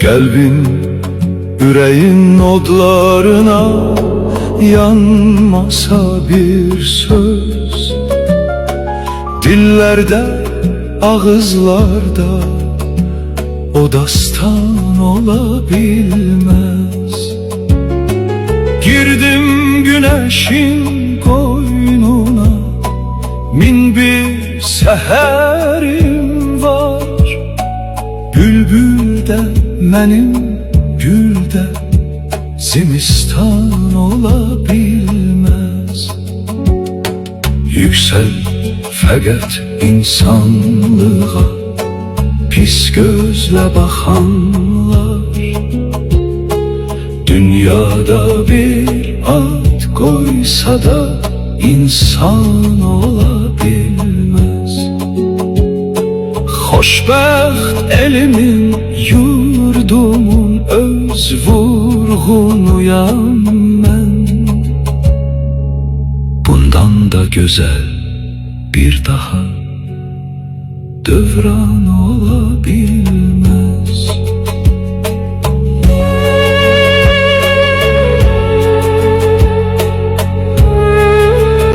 Kalbin, yüreğin odlarına yanmasa bir söz, dillerde, ağızlarda o dastan olabilmez. Girdim güneşin koynuna, min bir seherim var. Bülbülde, mənim gülde zimistan olabilmez. Yüksel fəqət insanlığa pis gözle bakanlar, dünyada bir ad koysa da insan olabilmez. Xoşbəxt elimin, yurdumun öz vurğunuyam mən. Bundan da güzel bir daha dövran olabilmez.